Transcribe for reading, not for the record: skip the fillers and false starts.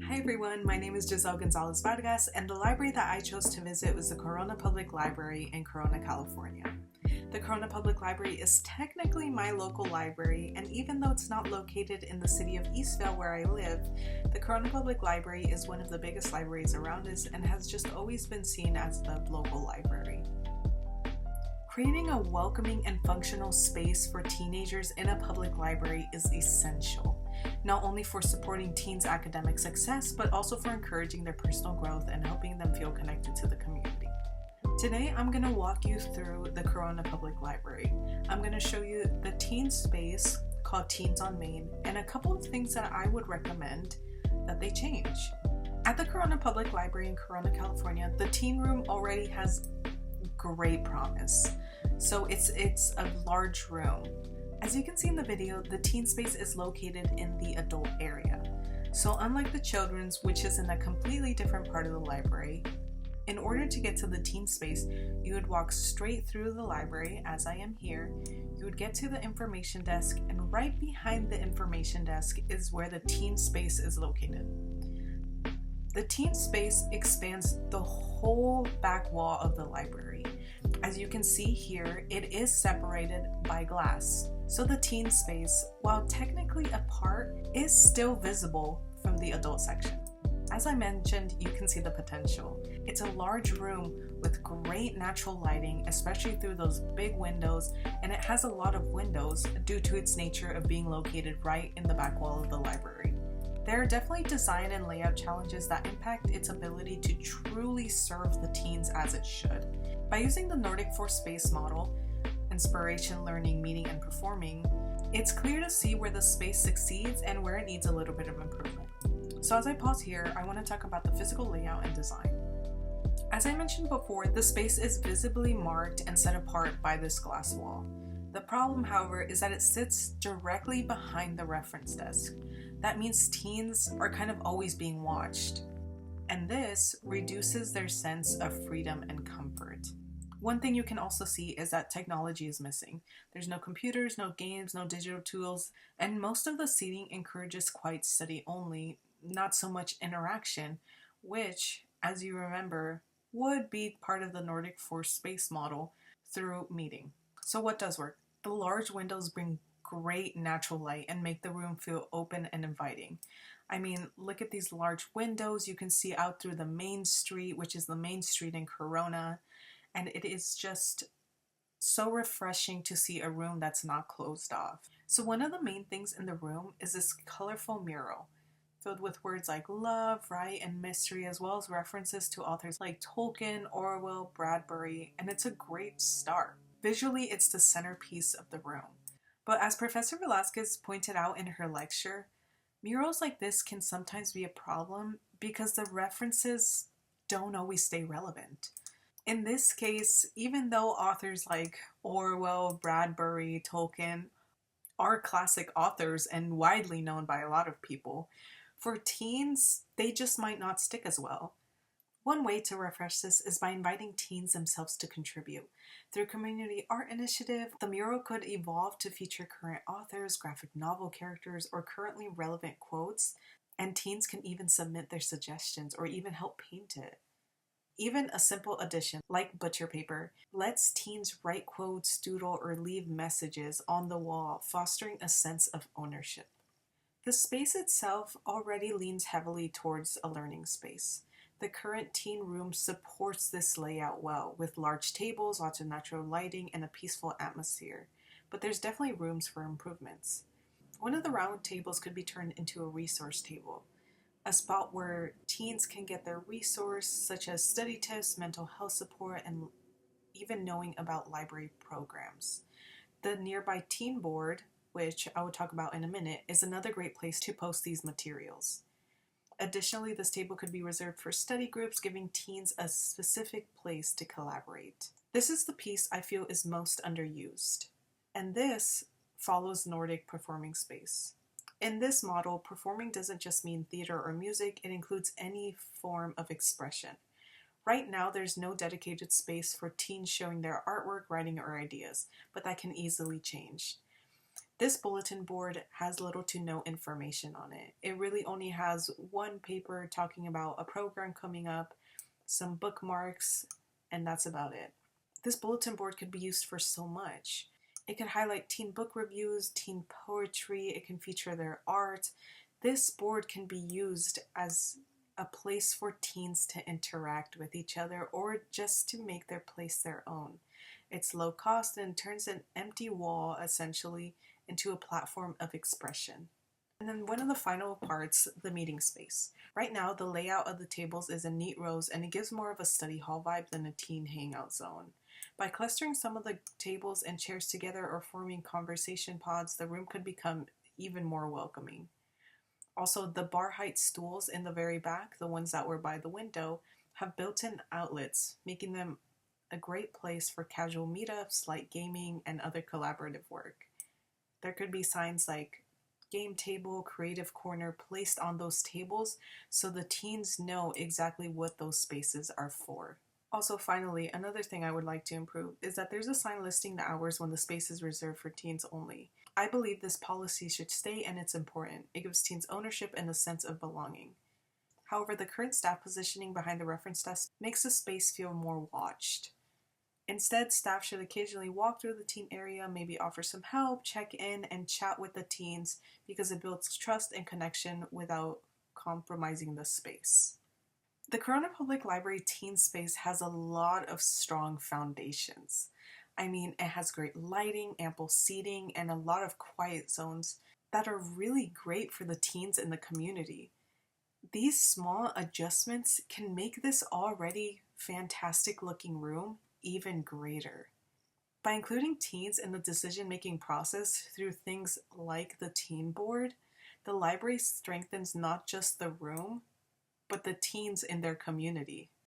Hi everyone, my name is Giselle Gonzalez Vargas, and the library that I chose to visit was the Corona Public Library in Corona, California. The Corona Public Library is technically my local library, and even though it's not located in the city of Eastvale where I live, the Corona Public Library is one of the biggest libraries around us and has just always been seen as the local library. Creating a welcoming and functional space for teenagers in a public library is essential, not only for supporting teens' academic success, but also for encouraging their personal growth and helping them feel connected to the community. Today, I'm going to walk you through the Corona Public Library. I'm going to show you the teen space called Teens on Main and a couple of things that I would recommend that they change. At the Corona Public Library in Corona, California, the teen room already has great promise. So it's a large room. As you can see in the video, the teen space is located in the adult area. So unlike the children's, which is in a completely different part of the library, in order to get to the teen space, you would walk straight through the library, as I am here. You would get to the information desk, and right behind the information desk is where the teen space is located. The teen space expands the whole back wall of the library. As you can see here, it is separated by glass. So the teen space, while technically apart, is still visible from the adult section. As I mentioned, you can see the potential. It's a large room with great natural lighting, especially through those big windows, and it has a lot of windows due to its nature of being located right in the back wall of the library. There are definitely design and layout challenges that impact its ability to truly serve the teens as it should. By using the Nordic Force space model, inspiration, learning, meeting, and performing, it's clear to see where the space succeeds and where it needs a little bit of improvement. So as I pause here, I want to talk about the physical layout and design. As I mentioned before, the space is visibly marked and set apart by this glass wall. The problem, however, is that it sits directly behind the reference desk. That means teens are kind of always being watched, and this reduces their sense of freedom and comfort. One thing you can also see is that technology is missing. There's no computers, no games, no digital tools, and most of the seating encourages quiet study only, not so much interaction, which, as you remember, would be part of the Nordic Force space model through meeting. So what does work? The large windows bring great natural light and make the room feel open and inviting. I mean, look at these large windows. You can see out through the main street, which is the main street in Corona, and it is just so refreshing to see a room that's not closed off. So one of the main things in the room is this colorful mural filled with words like love, right, and mystery, as well as references to authors like Tolkien, Orwell, Bradbury, and it's a great start. Visually, it's the centerpiece of the room. But as Professor Velasquez pointed out in her lecture, murals like this can sometimes be a problem because the references don't always stay relevant. In this case, even though authors like Orwell, Bradbury, Tolkien are classic authors and widely known by a lot of people, for teens, they just might not stick as well. One way to refresh this is by inviting teens themselves to contribute. Through community art initiative, the mural could evolve to feature current authors, graphic novel characters, or currently relevant quotes, and teens can even submit their suggestions or even help paint it. Even a simple addition, like butcher paper, lets teens write quotes, doodle, or leave messages on the wall, fostering a sense of ownership. The space itself already leans heavily towards a learning space. The current teen room supports this layout well, with large tables, lots of natural lighting, and a peaceful atmosphere. But there's definitely rooms for improvements. One of the round tables could be turned into a resource table, a spot where teens can get their resource, such as study tips, mental health support, and even knowing about library programs. The nearby teen board, which I will talk about in a minute, is another great place to post these materials. Additionally, this table could be reserved for study groups, giving teens a specific place to collaborate. This is the piece I feel is most underused, and this follows Nordic performing space. In this model, performing doesn't just mean theater or music, it includes any form of expression. Right now, there's no dedicated space for teens showing their artwork, writing, or ideas, but that can easily change. This bulletin board has little to no information on it. It really only has one paper talking about a program coming up, some bookmarks, and that's about it. This bulletin board could be used for so much. It can highlight teen book reviews, teen poetry, it can feature their art. This board can be used as a place for teens to interact with each other or just to make their place their own. It's low cost and turns an empty wall essentially into a platform of expression. And then one of the final parts, the meeting space. Right now, the layout of the tables is in neat rows and it gives more of a study hall vibe than a teen hangout zone. By clustering some of the tables and chairs together or forming conversation pods, the room could become even more welcoming. Also, the bar height stools in the very back, the ones that were by the window, have built-in outlets, making them a great place for casual meetups, light gaming, and other collaborative work. There could be signs like game table, creative corner placed on those tables so the teens know exactly what those spaces are for. Also, finally, another thing I would like to improve is that there's a sign listing the hours when the space is reserved for teens only. I believe this policy should stay and it's important. It gives teens ownership and a sense of belonging. However, the current staff positioning behind the reference desk makes the space feel more watched. Instead, staff should occasionally walk through the teen area, maybe offer some help, check in, and chat with the teens because it builds trust and connection without compromising the space. The Corona Public Library teen space has a lot of strong foundations. I mean, it has great lighting, ample seating, and a lot of quiet zones that are really great for the teens in the community. These small adjustments can make this already fantastic looking room even greater. By including teens in the decision-making process through things like the teen board, the library strengthens not just the room, but the teens in their community.